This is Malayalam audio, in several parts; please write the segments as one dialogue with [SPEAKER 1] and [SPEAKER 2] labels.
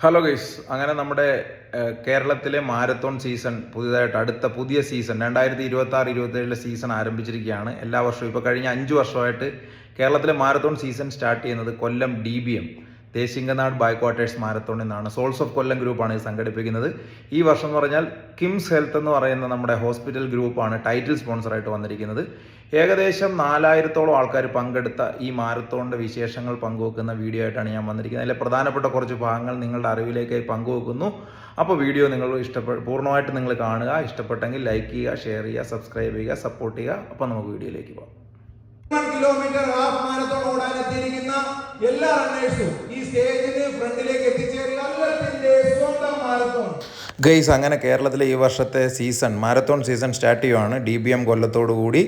[SPEAKER 1] ഹലോ ഗൈസ്, അങ്ങനെ നമ്മുടെ കേരളത്തിലെ മാരത്തോൺ സീസൺ പുതിയതായിട്ട് പുതിയ സീസൺ 2026-27 സീസൺ ആരംഭിച്ചിരിക്കുകയാണ്. എല്ലാ വർഷവും ഇപ്പോൾ കഴിഞ്ഞ 5 വർഷമായിട്ട് കേരളത്തിലെ മാരത്തോൺ സീസൺ സ്റ്റാർട്ട് ചെയ്യുന്നത് കൊല്ലം DBM ദേശിംഗനാട് ബൈക്വാട്ടേഴ്സ് മാരത്തോൺ എന്നാണ്. സോൾസ് ഓഫ് കൊല്ലം ഗ്രൂപ്പാണ് ഇത് സംഘടിപ്പിക്കുന്നത്. ഈ വർഷം എന്ന് പറഞ്ഞാൽ കിംസ് ഹെൽത്ത് എന്ന് പറയുന്ന നമ്മുടെ ഹോസ്പിറ്റൽ ഗ്രൂപ്പാണ് ടൈറ്റിൽ സ്പോൺസറായിട്ട് വന്നിരിക്കുന്നത്. ഏകദേശം 4000-ഓളം ആൾക്കാർ പങ്കെടുത്ത ഈ മാരത്തോണിൻ്റെ വിശേഷങ്ങൾ പങ്കുവെക്കുന്ന വീഡിയോ ആയിട്ടാണ് ഞാൻ വന്നിരിക്കുന്നത്. അതിലെ പ്രധാനപ്പെട്ട കുറച്ച് ഭാഗങ്ങൾ നിങ്ങളുടെ അറിവിലേക്കായി പങ്കുവെക്കുന്നു. അപ്പോൾ വീഡിയോ നിങ്ങൾ പൂർണ്ണമായിട്ട് നിങ്ങൾ കാണുക. ഇഷ്ടപ്പെട്ടെങ്കിൽ ലൈക്ക് ചെയ്യുക, ഷെയർ ചെയ്യുക, സബ്സ്ക്രൈബ് ചെയ്യുക, സപ്പോർട്ട് ചെയ്യുക. അപ്പോൾ നമുക്ക് വീഡിയോയിലേക്ക് പോകാം.
[SPEAKER 2] 1 കിലോമീറ്റർ ഹാഫ് മാരത്തോൺ ഓടാൻ എത്തിയിരിക്കുന്ന എല്ലാ റണ്ണേഴ്സും ഈ സ്റ്റേജിന് ഫ്രണ്ടിലേക്ക് എത്തിച്ചേരുക. കൊല്ലത്തിന്റെ സ്വന്തം മാരത്തോൺ.
[SPEAKER 1] ഗൈസ്, അങ്ങനെ കേരളത്തിലെ ഈ വർഷത്തെ മാരത്തോൺ സീസൺ സ്റ്റാർട്ട് ചെയ്യുവാണ് DBM കൊല്ലത്തോടു കൂടി.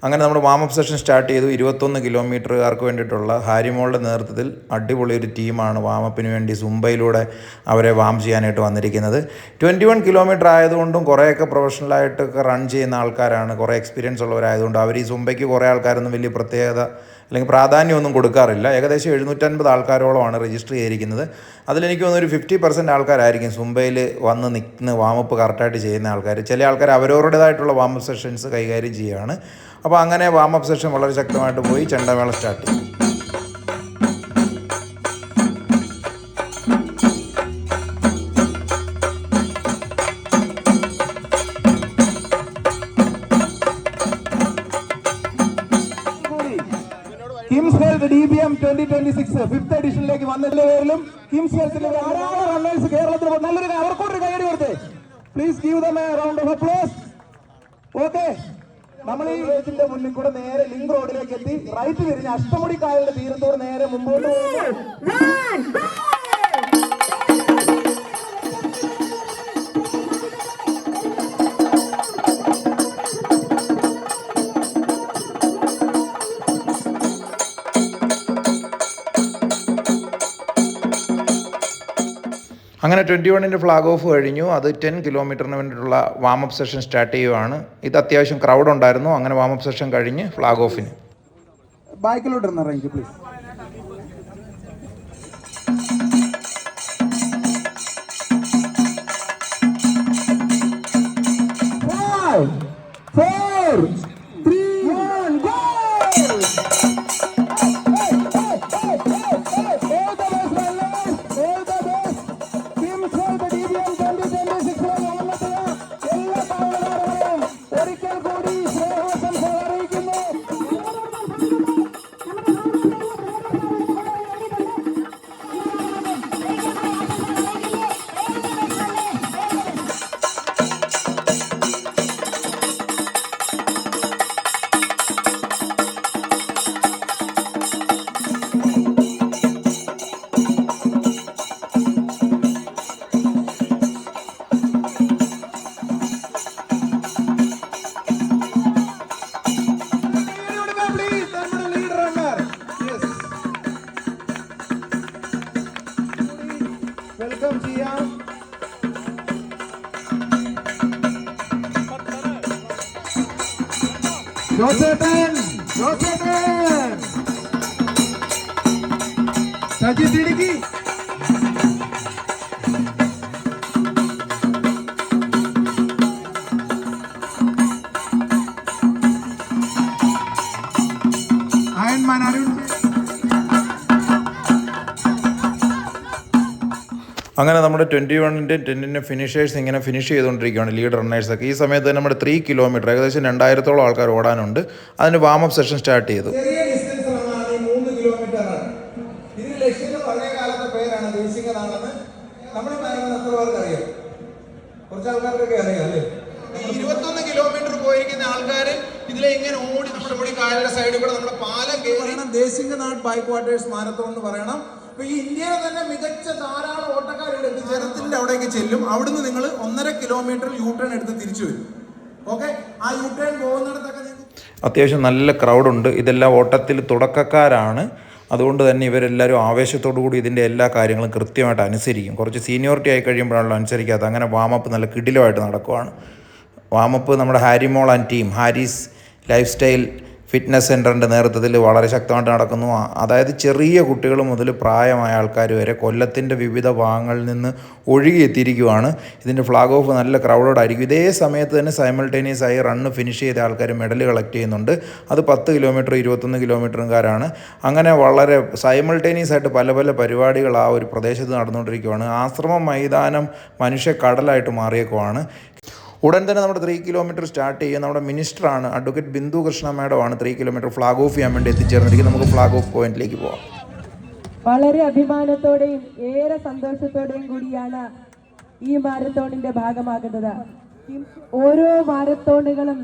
[SPEAKER 1] അങ്ങനെ നമ്മുടെ വാമപ്പ് സെഷൻ സ്റ്റാർട്ട് ചെയ്തു. 21 കിലോമീറ്ററുകാർക്ക് വേണ്ടിയിട്ടുള്ള ഹാരിമോളുടെ നേതൃത്വത്തിൽ അടിപൊളി ഒരു ടീമാണ് വാമപ്പിന് വേണ്ടി സുംബയിലൂടെ അവരെ വാം ചെയ്യാനായിട്ട് വന്നിരിക്കുന്നത്. 21 കിലോമീറ്റർ ആയതുകൊണ്ടും കുറേയൊക്കെ പ്രൊഫഷണലായിട്ടൊക്കെ റൺ ചെയ്യുന്ന ആൾക്കാരാണ്, കുറേ എക്സ്പീരിയൻസ് ഉള്ളവരായതുകൊണ്ട് അവർ ഈ സുംബയ്ക്ക് കുറേ ആൾക്കാരൊന്നും വലിയ പ്രത്യേകത അല്ലെങ്കിൽ പ്രാധാന്യമൊന്നും കൊടുക്കാറില്ല. ഏകദേശം 750 ആൾക്കാരോളമാണ് രജിസ്റ്റർ ചെയ്തിരിക്കുന്നത്. അതിലെനിക്ക് തോന്നുന്നു ഒരു 50% ആൾക്കാരായിരിക്കും സുംബയിൽ വന്ന് നിൽക്കുന്ന വാമപ്പ് കറക്റ്റായിട്ട് ചെയ്യുന്ന ആൾക്കാർ. ചില ആൾക്കാർ അവരവരുടേതായിട്ടുള്ള വാമപ്പ് സെഷൻസ് കൈകാര്യം ചെയ്യുകയാണ്. അപ്പോൾ അങ്ങനെ വാമപ്പ് സെഷൻ വളരെ ശക്തമായിട്ട് പോയി ചെണ്ടമേളം സ്റ്റാർട്ട് ചെയ്തു.
[SPEAKER 2] കിംസ് ഹെൽത്ത് DBM 2026 5th എഡിഷനിലേക്ക് വന്നതിന്റെ പേരിലും കിംസ് ഹെൽത്തിന്റെ ധാരാളം റണ്ണേഴ്സ് കേരളത്തിൽ നല്ലൊരു അവർക്കൊരു കൈയടി കൊടുത്തേ. Please give them a round of applause. Okay, നമ്മൾ ഈ സ്റ്റേജിന്റെ മുന്നിൽ കൂടെ നേരെ ലിങ്ക് റോഡിലേക്ക് എത്തി റൈറ്റ് തിരിഞ്ഞ് അഷ്ടമുടി കായലിന്റെ തീരത്തോട് നേരെ മുമ്പോട്ട് പോകുന്നു.
[SPEAKER 1] അങ്ങനെ 21-ൻ്റെ ഫ്ലാഗ് ഓഫ് കഴിഞ്ഞു. അത് 10 കിലോമീറ്ററിന് വേണ്ടിയിട്ടുള്ള വാമപ്പ് സെഷൻ സ്റ്റാർട്ട് ചെയ്യുവാണ്. ഇത് അത്യാവശ്യം ക്രൗഡ് ഉണ്ടായിരുന്നു. അങ്ങനെ വാമപ്പ് സെഷൻ കഴിഞ്ഞ് ഫ്ലാഗ് ഓഫിന്
[SPEAKER 2] ബാക്കിലോട്ട് ഇറങ്ങി പ്ലീസ്. വെൽക്കം ചെയ്യാം. ജോസേട്ടൻ സജിത് ഇടുക്കി. അയൺമാൻ അരുൺ.
[SPEAKER 1] അങ്ങനെ നമ്മുടെ 21-ൻ്റെ 10-ൻ്റെ ഫിനിഷേഴ്സ് ഇങ്ങനെ ഫിനിഷ് ചെയ്തുകൊണ്ടിരിക്കുകയാണ്, ലീഡ് റണ്ണേഴ്സൊക്കെ. ഈ സമയത്ത് തന്നെ നമ്മുടെ 3 കിലോമീറ്റർ ഏകദേശം 2000-ഓളം ആൾക്കാർ ഓടാനുണ്ട്. അതിന് വാമപ്പ് സെഷൻ സ്റ്റാർട്ട് ചെയ്തു.
[SPEAKER 2] ചെറിയ ഡിസ്റ്റൻസ് റണ്ണാണ് ഈ 3 കിലോമീറ്റർ. ഇതിന് ലക്ഷ്യം പഴയ കാലത്തെ പേരാണ് ദേശിംഗനാടെന്ന്. നമ്മൾ പറയുന്നത് എത്ര പേർക്ക് അറിയാം? കുറച്ച് ആൾക്കാർക്കൊക്കെ അറിയാം അല്ലേ? 21 കിലോമീറ്റർ പോയിരിക്കുന്ന ആൾക്കാർ ഇതിലെ ഇങ്ങനെ ഓടി നമ്മുടെ കൂടി കായലിന്റെ സൈഡിൽ കൂടെ നമ്മുടെ പാലം കയറി ദേശിംഗനാട് ബൈക്വാട്ടേഴ്സ് മാരത്തോൺ എന്ന് പറയണം. അപ്പൊ ഈ ഇന്ത്യയിലെ തന്നെ മികച്ച ധാരാളം ഓട്ടക്കാരുടെ എത്തിച്ചേരത്തിന്റെ അവിടേക്ക് ചെല്ലും. അവിടുന്ന് നിങ്ങൾ 1.5 കിലോമീറ്റർ യൂട്ടേൺ എടുത്ത് തിരിച്ചു വരും. ഓക്കെ, ആ യൂട്ടേൺ പോകുന്നിടത്തൊക്കെ
[SPEAKER 1] അത്യാവശ്യം നല്ല ക്രൗഡുണ്ട്. ഇതെല്ലാം ഓട്ടത്തിൽ തുടക്കക്കാരാണ്. അതുകൊണ്ട് തന്നെ ഇവരെല്ലാവരും ആവേശത്തോടു കൂടി ഇതിൻ്റെ എല്ലാ കാര്യങ്ങളും കൃത്യമായിട്ട് അനുസരിക്കും. കുറച്ച് സീനിയോറിറ്റി ആയി കഴിയുമ്പോഴാണല്ലോ അനുസരിക്കാത്തത്. അങ്ങനെ വാമപ്പ് നല്ല കിടിലമായിട്ട് നടക്കുവാണ്. വാമപ്പ് നമ്മുടെ ഹാരിമോൾ and team, Harry's lifestyle fitness സെൻറ്ററിൻ്റെ നേതൃത്വത്തിൽ വളരെ ശക്തമായിട്ട് നടക്കുന്നു. അതായത് ചെറിയ കുട്ടികൾ മുതൽ പ്രായമായ ആൾക്കാർ വരെ കൊല്ലത്തിൻ്റെ വിവിധ ഭാഗങ്ങളിൽ നിന്ന് ഒഴുകിയെത്തിയിരിക്കുവാണ്. ഇതിൻ്റെ ഫ്ലാഗ് ഓഫ് നല്ല ക്രൗഡഡ് ആയിരിക്കും. ഇതേ സമയത്ത് തന്നെ സൈമൾട്ടേനിയസ് ആയി റണ്ണ് ഫിനിഷ് ചെയ്ത ആൾക്കാർ മെഡൽ കളക്ട് ചെയ്യുന്നുണ്ട്. അത് 10 കിലോമീറ്റർ 21 കിലോമീറ്ററുകാരാണ്. അങ്ങനെ വളരെ സൈമൾട്ടേനിയസ് ആയിട്ട് പല പല പരിപാടികൾ ആ ഒരു പ്രദേശത്ത് നടന്നുകൊണ്ടിരിക്കുകയാണ്. ആശ്രമം മൈതാനം മനുഷ്യ കടലായിട്ട് മാറിയേക്കുവാണ്. ഉടൻ തന്നെ നമ്മുടെ 3 കിലോമീറ്റർ സ്റ്റാർട്ട് ചെയ്യുക. നമ്മുടെ മിനിസ്റ്ററാണ് അഡ്വക്കേറ്റ് ബിന്ദു കൃഷ്ണ മേഡമാണ് 3 കിലോമീറ്റർ ഫ്ലാഗ് ഓഫ് ചെയ്യാൻ വേണ്ടി എത്തിച്ചേർന്നിരിക്കുന്നത്. നമുക്ക് ഫ്ലാഗ് ഓഫ് പോയിന്റിലേക്ക് പോകാം.
[SPEAKER 3] വളരെ അഭിമാനത്തോടെയും ഏറെ സന്തോഷത്തോടെയും കൂടിയാണ് ഈ മാരത്തോണിന്റെ ഭാഗമാകുന്നത്. ഓരോ മാരത്തോണുകളും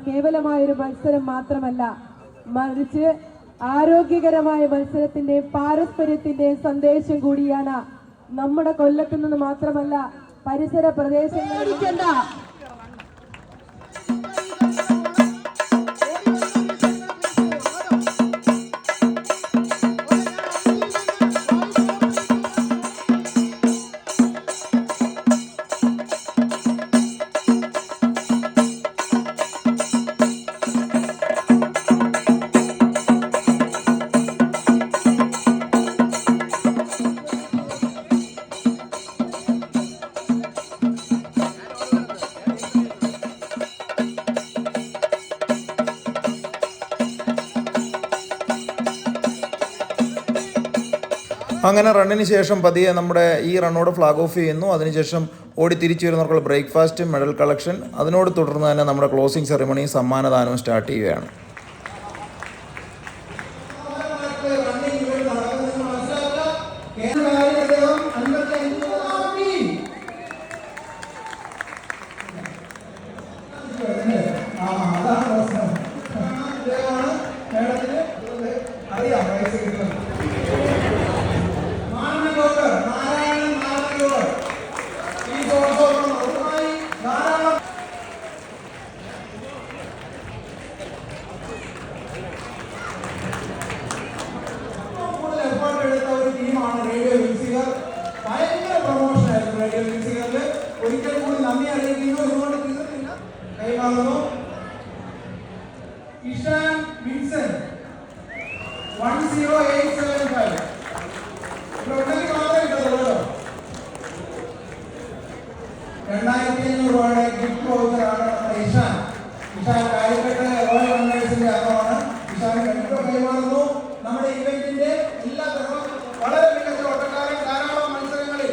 [SPEAKER 3] കേവലമായൊരു മത്സരം മാത്രമല്ല, മറിച്ച് ആരോഗ്യകരമായ മത്സരത്തിന്റെയും പാരസ്പര്യത്തിന്റെയും സന്ദേശം കൂടിയാണ്. നമ്മുടെ കൊല്ലത്തു നിന്ന് മാത്രമല്ല, പരിസര പ്രദേശങ്ങളിൽ
[SPEAKER 1] അങ്ങനെ റണ്ണിന് ശേഷം പതിയെ നമ്മുടെ ഈ റണ്ണോട് ഫ്ലാഗ് ഓഫ് ചെയ്യുന്നു. അതിനുശേഷം ഓടി തിരിച്ചു വരുന്നവർക്കുള്ള ബ്രേക്ക്ഫാസ്റ്റ്, മെഡൽ കളക്ഷൻ, അതിനോട് തുടർന്ന് തന്നെ നമ്മുടെ ക്ലോസിംഗ് സെറിമണിയും സമ്മാനദാനവും സ്റ്റാർട്ട് ചെയ്യുകയാണ്.
[SPEAKER 2] ഒരിക്കൽ കൂടി നന്ദി അറിയിക്കുന്നു. ഇതുകൊണ്ട് തീർന്നില്ല. കൈമാറുന്നു. ഇഷാൻ വിൻസൻ 10875. ഇവിടെ ഉണ്ടെങ്കിൽ മാത്രമേ കിട്ടത്തുള്ളൂ. 2500 രൂപയുടെ ഗിഫ്റ്റ് വൗച്ചറാണ് നമ്മുടെ ഇഷാൻ. ഇഷാൻ കാലിക്കട്ട് റോയൽ റണ്ണേഴ്സിന്റെ അംഗമാണ്. ഇഷാൻ കൈമാറുന്നു. നമ്മുടെ ഇവന്റിന്റെ എല്ലാ തരവും വളരെ മികച്ച ഓട്ടക്കാരൻ, ധാരാളം മത്സരങ്ങളിൽ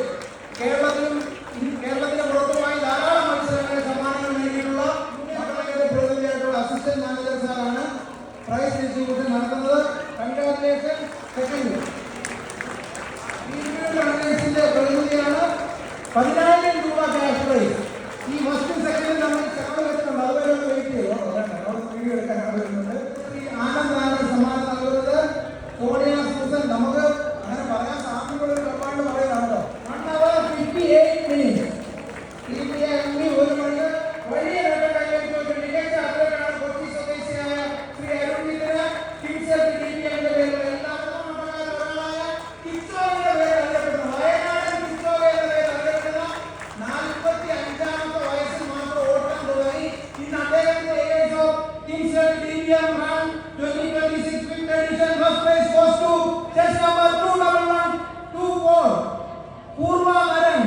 [SPEAKER 2] കേരളത്തിന്റെ പുറത്തുമായി ധാരാളം മത്സരങ്ങളിൽ സമ്മാനങ്ങൾ നേടിയിട്ടുള്ള മക്കളുടെ പ്രതിനിധിയായിട്ടുള്ള അസിസ്റ്റന്റ് മാനേജർ സാറാണ് പ്രൈസ് ഡിസ്ട്രിബ്യൂഷൻ നടത്തുന്നത്. കൺഗ്രാജുലേഷൻ. സെക്കൻഡ് റണ്ണേഴ്സിന്റെ പ്രതിനിധിയാണ് 10,000 രൂപ ക്യാഷ് പ്രൈസ്. ഈ ഫസ്റ്റും സെക്കൻഡും നമ്മൾ ചെലവ് വെച്ചിട്ടുണ്ട്. അതുവരെ ഒന്ന് വെയിറ്റ് ചെയ്യും. വീഡിയോ എടുക്കാൻ വരുന്നുണ്ട്. ആനന്ദാണ് സമ്മാനം നൽകുന്നത്. സോണിയ സൂസൻ. നമുക്ക് അങ്ങനെ പറയാൻ സാധ്യതയുള്ള ഒരു കപ്പാണ്ട് പറയുന്നതാണല്ലോ. 1 hour 58 minutes. ഒരു മണിക്ക് വലിയ നേട്ടം മികച്ച അത്ലറ്റാണ് കൊച്ചി സ്വദേശിയായ ശ്രീ അരുൺജിത്തിന് കിംസെൽറ്റ് DPMന്റെ പേരിൽ എല്ലാവർക്കും ഒരാളായ കിച്ചോയുടെ പേര് അറിയപ്പെടുന്നു. വയനാടൻ കിച്ചോക എന്ന പേര് അറിയപ്പെടുന്ന 45ാമത്തെ വയസ്സിൽ മാത്രം ഓട്ടം തുടങ്ങി. ഇന്ന് അദ്ദേഹത്തിന്റെ ഏജ് ഓഫ് കിംസെൽറ്റ് DPM run 2026 fifth edition first prize goes to chess number 21124 പൂർവ വരൻ.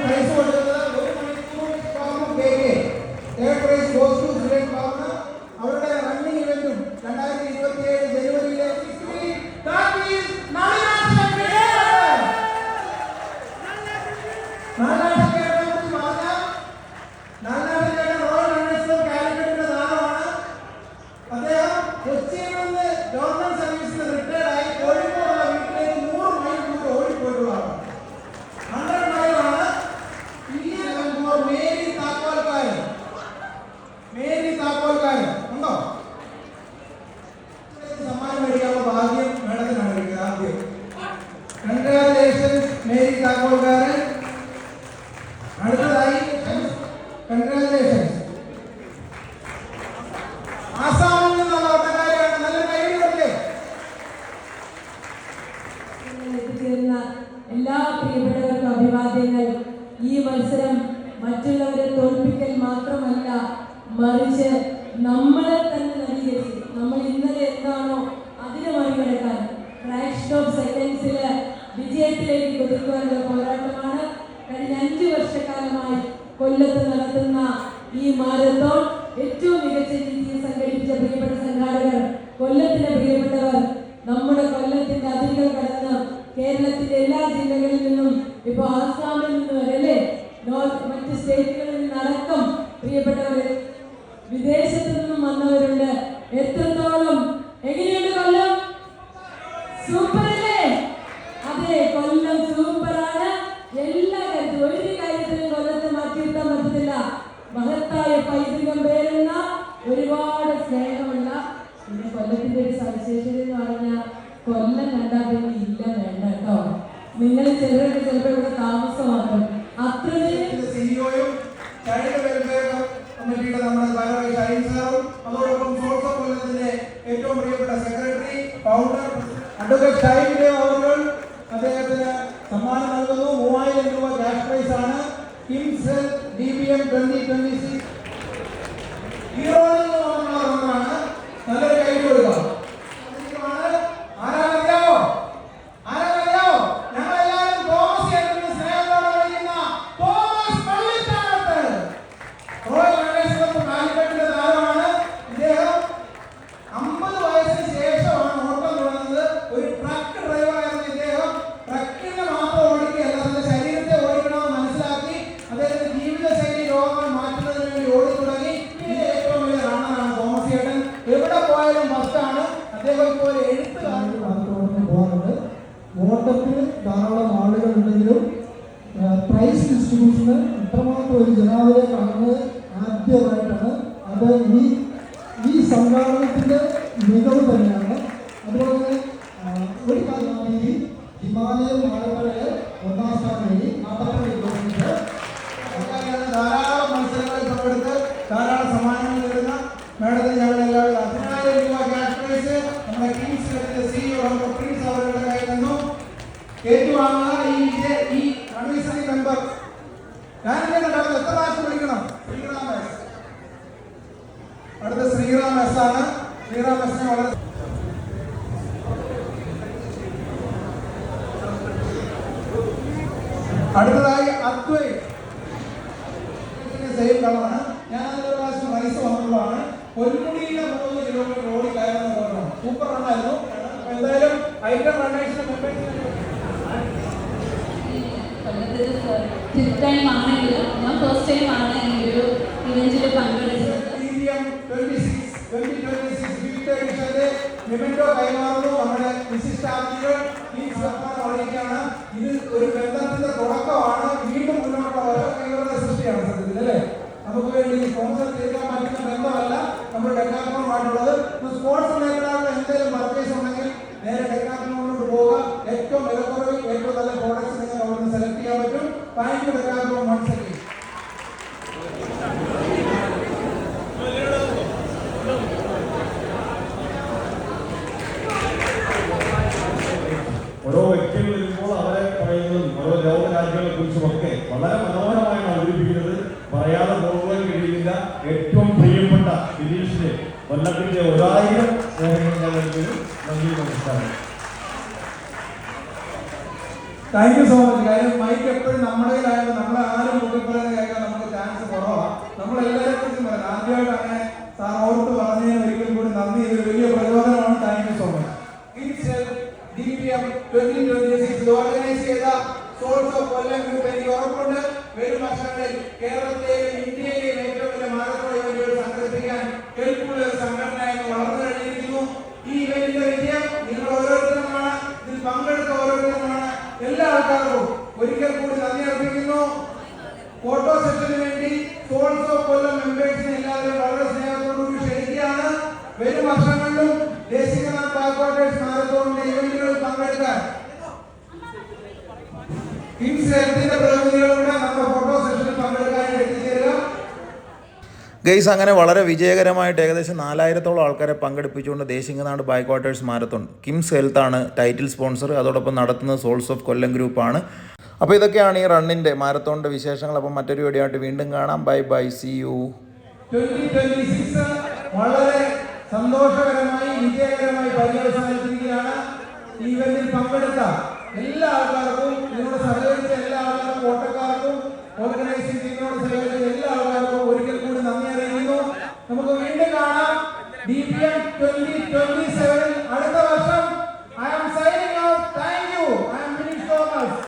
[SPEAKER 2] പ്രൈസ് കൊടുക്കുന്നത് 1 മണിക്കൂർ third prize goes to Suresh Babu. അവരുടെ റണ്ണിംഗ് ഇവന്റും 2027 ജനുവരിയിലെ റോയൽ റണ്ണേഴ്സ് കാലിക്കറ്റിന്റെ താരമാണ്. അദ്ദേഹം കൊച്ചിയിൽ നിന്ന് ഗവൺമെന്റ് സർവീസിൽ റിട്ടയർഡ് ആയി കോഴിക്കോടുള്ള വീട്ടിലേക്ക് 100 മൈൽ ദൂരം ഓടിപ്പോയിട്ടുള്ളതാണ്. 100 മൈലാണ്. മേരി താക്കോൽക്കാരൻ. മേരി താക്കോൽക്കാരൻ ഉണ്ടോ? സമ്മാനം മേടിക്കാനുള്ള ഭാഗ്യം മേഡത്തിനാണ് കിട്ടിയത്. ആദ്യം കൺഗ്രാജുലേഷൻസ് മേരി താക്കോൽക്കാരൻ. അടുത്തതായി കൺഗ്രാജുലേഷൻസ് ആസാമിൽ നിന്നുള്ള ഓട്ടക്കാരാണ്. നല്ല കൈകളിലല്ലേ?
[SPEAKER 3] എത്തിച്ചേരുന്ന എല്ലാ പ്രിയപ്പെട്ടവർക്കും അഭിവാദ്യങ്ങൾ. ഈ മത്സരം മറ്റുള്ളവരെ തോൽപ്പിക്കൽ മാത്രമല്ല, മറിച്ച് നമ്മളെ തന്നെ നവീകരിച്ച് നമ്മൾ ഇന്നലെ എന്താണോ അതിനെ മറികടക്കാൻ ഫ്രാക്ഷൻ ഓഫ് സെക്കൻഡ്സിൽ വിജയത്തിലേക്ക് കുതിക്കുവാനുള്ള പോരാട്ടമാണ് കഴിഞ്ഞ 5 വർഷക്കാലമായി കൊല്ലത്ത് നടത്തുന്ന ഈ മാരത്തോൺ. ഏറ്റവും മികച്ച രീതിയിൽ സംഘടിപ്പിച്ച പ്രിയപ്പെട്ട സംഘാടകർ, കൊല്ലത്തിന്റെ പ്രിയപ്പെട്ടവർ, നമ്മുടെ കൊല്ലത്തിന്റെ അതിരുകൾ കടന്ന് കേരളത്തിന്റെ എല്ലാ ജില്ലകളിൽ നിന്നും, ഇപ്പൊ ആസാമിൽ നിന്ന് വരെ അല്ലേ, മറ്റ് സ്റ്റേറ്റുകളിൽ നിന്നടക്കം പ്രിയപ്പെട്ടവർ, വിദേശത്തു നിന്നും വന്നവരുണ്ട്. എത്രത്തോളം എങ്ങനെയുണ്ട് കൊല്ലം? സൂപ്പർ അല്ലേ? അതെ, കൊല്ലം സൂപ്പറാണ്. എല്ലാ കാര്യത്തിലും ഒരു കാര്യത്തിലും കൊല്ലത്തെ മാറ്റി നിർത്താൻ പറ്റത്തില്ല. മഹത്തായ പൈതൃകം പേരുന്ന ഒരുപാട് സ്നേഹമുള്ള പിന്നെ കൊല്ലത്തിന്റെ ഒരു സവിശേഷത എന്ന് പറഞ്ഞാൽ കൊല്ലം കണ്ടാൽ പിന്നെ ഇല്ല വേണ്ട കേട്ടോ. നിങ്ങൾ ചിലരൊക്കെ ചിലപ്പോൾ ഇവിടെ താമസമാക്കും. അത്രയും
[SPEAKER 2] സിഇഒയും ചൈൽഡ് വെൽഫെയർ കമ്മിറ്റിയുടെ നമ്മുടെ ഷൈൻ സാറും അതോടൊപ്പം സോഴ്സ് ഓഫ് കൊല്ലത്തിന്റെ ഏറ്റവും പ്രിയപ്പെട്ട secretary founder advocate Shine Dev അവർ അദ്ദേഹത്തിന് സമ്മാനം നൽകുന്നു. 3000 രൂപ ക്യാഷ് പ്രൈസ് ആണ്. കിംസ് DBM 2026 ഹീറോയിൽ നിന്ന് വന്നതാണ്. നല്ലൊരു കൈ കൊടുക്കാം. ആരാധനയോ ഞങ്ങളെല്ലാവരും തോമസ് ചേട്ടന് സ്നേഹത്തോടെ വിളിക്കുന്ന തോമസ് പള്ളിത്താനത്ത്. റോയൽ റണ്ണേഴ്സ് കാലിക്കറ്റിന്റെ താരമാണ് ഇദ്ദേഹം. 50 വയസ്സിന് ശേഷമാണ് ഓട്ടം തുടങ്ങുന്നത്. ഒരു ട്രക്ക് ഡ്രൈവറായിരുന്നു ഇദ്ദേഹം. ട്രക്കിനെ മാത്രം ഓടിക്കുകയല്ല, തന്റെ ശരീരത്തെ ഓടിക്കണമെന്ന് മനസ്സിലാക്കി അദ്ദേഹത്തിന്റെ ജീവിതശൈലി രോഗങ്ങൾ മാറ്റുന്നതിന് വേണ്ടി ഓടി തുടങ്ങി. ഇതിന്റെ ഏറ്റവും വലിയ റണ്ണറാണ് തോമസ് ചേട്ടൻ. എവിടെ പോയാലും ഫസ്റ്റാണ് അദ്ദേഹം. ഇപ്പോൾ എഴുത്തുകാരൻ
[SPEAKER 4] പോകാറുണ്ട്. ഓട്ടത്തിന് ധാരാളം ആളുകൾ ഉണ്ടെങ്കിലും പ്രൈസ് ഡിസ്ട്രിബ്യൂഷന് ഇത്രമാത്രം ഒരു ജനാധിപത്യ കാണുന്നത് ആദ്യമായിട്ടാണ്. അത് ഈ സംഘാടനത്തിന്റെ മികവ് തന്നെയാണ്. അതുപോലെ തന്നെ ഒരു കാര്യം, ഈ ഹിമാലയൻ മാരത്തോണില് 1ാം സ്ഥാനം നേടി 42 കിലോമീറ്റർ.
[SPEAKER 2] ധാരാളം മത്സരങ്ങളിൽ പങ്കെടുത്ത് ധാരാളം സമ്മാനങ്ങൾ നേടുന്ന മേഡത്തിന് ഞങ്ങൾ എല്ലാവരും 10,000 രൂപ ക്യാഷ് പ്രൈസ് നമ്മുടെ കിംസ് CEO പ്രിൻസ് അവരുടെ കയ്യിൽ നിന്നും ഏറ്റുവാങ്ങുക. ഈ അഡ്വൈസറി മെമ്പർ ഞാനിങ്ങനെ കണ്ടാൽ എത്ര പ്രാവശ്യം വിളിക്കണം? ശ്രീറാം എസ്. അടുത്ത ശ്രീറാം എസ് ആണ്. ശ്രീറാം എസിനെ വളരെ അടുത്തതായി അദ്വൈ. സെയിം കളറാണ്. ഞാൻ അതിലൊരു പ്രാവശ്യം റൈസ് വന്നപ്പോഴാണ് പൊന്മുടിയിലെ 3 കിലോമീറ്റർ ഓടി കയറുന്ന റണ്ണാണ്. സൂപ്പർ റണ്ണായിരുന്നു. എന്തായാലും ഐറ്റം റണ്ണേഴ്സിന്റെ
[SPEAKER 5] ഫിഫ്ത്ത് ടൈം ആണെങ്കിലും ഞാൻ ഫസ്റ്റ് ടൈം ആണ് ഈ ഒരു ഇവന്റിൽ പങ്കെടുത്തത്.
[SPEAKER 2] മെമെന്റോ കൈമാറുന്നു നമ്മുടെ വിശിഷ്ടാതിഥികൾ. ഈ അറിയിക്കുകയാണ് ഇത് ഒരു ബന്ധത്തിന്റെ തുടക്കമാണ്. വീണ്ടും മുന്നോട്ടുള്ള കൈകളുടെ സൃഷ്ടിയാണ് സത്യത്തിൽ അല്ലേ. നമുക്ക് വേണ്ടി സ്പോൺസർ ചെയ്താൽ പറ്റുന്ന ബന്ധമല്ല നമ്മൾ ഡെക്കാത്ലോണുമായിട്ടുള്ളത്. സ്പോർട്സ് മേഖലയുടെ എന്തെങ്കിലും പർച്ചേസ് ഉണ്ടെങ്കിൽ നേരെ ഡെക്കാത്ലോണിലോട്ട് പോവുക. ഏറ്റവും വിലക്കുറവിൽ ഏറ്റവും നല്ല പ്രോഡക്ട്സ് നിങ്ങൾ അവിടെ സെലക്ട് ചെയ്യാൻ പറ്റും. Thank you Decathlon once again.
[SPEAKER 6] ഓരോ വ്യക്തികൾ വരുമ്പോൾ അവരെ പറയുന്നതും ഓരോ ലോകരാജ്യങ്ങളെ കുറിച്ചുമൊക്കെ വളരെ മനോഹരമായാണ് അവതരിപ്പിക്കുന്നത്. പറയാതെ പോകുവാൻ കഴിയുന്നില്ല. ഏറ്റവും പ്രിയപ്പെട്ട വിനീഷിന് കൊല്ലത്തിന്റെ 1000 സ്നേഹങ്ങളുടെ നന്ദി, നമസ്കാരം.
[SPEAKER 2] Thank you so much. കാര്യം മൈക്ക് എപ്പോഴും നമ്മുടെ കയ്യിലായതുകൊണ്ട് നമ്മളെ ആരും കുട്ടിപ്പറയുന്ന കേൾക്കാൻ നമുക്ക് ചാൻസ് കുറവാണ്. നമ്മളെല്ലാവരെ കുറിച്ചും പറയാം. ആദ്യമായിട്ട് അങ്ങനെ സാർ ഓർത്ത് പറഞ്ഞതിന് ഒരിക്കൽ കൂടി നന്ദി. ഇതൊരു വലിയ പ്രചോദനമാണ്. Thank you so much. DBM 2026 organise ചെയ്ത സോഴ്സ് ഓഫ് കൊല്ലം ഗ്രൂപ്പ് എനിക്ക് ഉറപ്പുണ്ട് വരും വർഷങ്ങളിൽ കേരളത്തിലെയും ഇന്ത്യയിലെയും ഏറ്റവും വലിയ മാരത്തോൺ ഇവന്റുകൾ സംഘടിപ്പിക്കാൻ കെൽപ്പുള്ള ഒരു സംഘടനയായി വളർന്നു കഴിഞ്ഞിരിക്കുന്നു. ഈ ഇവന്റിന്റെ വിജയം നിങ്ങൾ ഓരോരുത്തരുമാണ്. ഇതിൽ പങ്കെടുത്ത ഓരോരുത്തരുമാണ്. എല്ലാ ആൾക്കാർക്കും ഒരിക്കൽ കൂടി നന്ദി അർപ്പിക്കുന്നു. ഫോട്ടോ സെഷന് വേണ്ടി സോഴ്സ് ഓഫ് കൊല്ലം മെമ്പേഴ്സിനെ എല്ലാവരും വളരെ സ്നേഹത്തോടുകൂടി ക്ഷണിക്കുകയാണ്. വരും വർഷങ്ങളിലും ദേശീയനാഥ് ബാക്ക്വാട്ടേഴ്സ് മാരത്തോണിന്റെ ഇവന്റുകളിൽ പങ്കെടുക്കാൻ കിംസ് ഹെൽത്തിന്റെ പ്രതിനിധികളുടെ നമ്മുടെ ഫോട്ടോ സെഷനിൽ പങ്കെടുക്കാൻ എത്തിച്ചേരുക.
[SPEAKER 1] ഗെയ്സ് അങ്ങനെ വളരെ വിജയകരമായിട്ട് ഏകദേശം 4000-ഓളം ആൾക്കാരെ പങ്കെടുപ്പിച്ചുകൊണ്ട് ദേശിംഗനാട് ബാക്ക്വാട്ടേഴ്സ് മാരത്തോൺ കിംസ് ഹെൽത്താണ് ടൈറ്റിൽ സ്പോൺസർ. അതോടൊപ്പം നടത്തുന്നത് സോൾസ് ഓഫ് കൊല്ലം ഗ്രൂപ്പാണ്. അപ്പോൾ ഇതൊക്കെയാണ് ഈ റണ്ണിൻ്റെ മാരത്തോണിൻ്റെ വിശേഷങ്ങൾ. അപ്പം മറ്റൊരു വീഡിയോ ആയിട്ട് വീണ്ടും കാണാം. Bye bye, C U.
[SPEAKER 2] 2026 വളരെ സന്തോഷകരമായി വിജയകരമായി പര്യവസാനിച്ചിരിക്കുകയാണ്. ഈ ഇവന്റിൽ പങ്കെടുത്ത എല്ലാ ആൾക്കാർക്കും, ഇതിനോട് സഹകരിച്ച എല്ലാ ആൾക്കാർക്കും, ഓട്ടക്കാർക്കും, ഓർഗനൈസിംഗ് ടീമിനോട് സഹകരിച്ച എല്ലാ ആൾക്കാർക്കും ഒരിക്കൽ കൂടി നന്ദി അറിയിക്കുന്നു. നമുക്ക്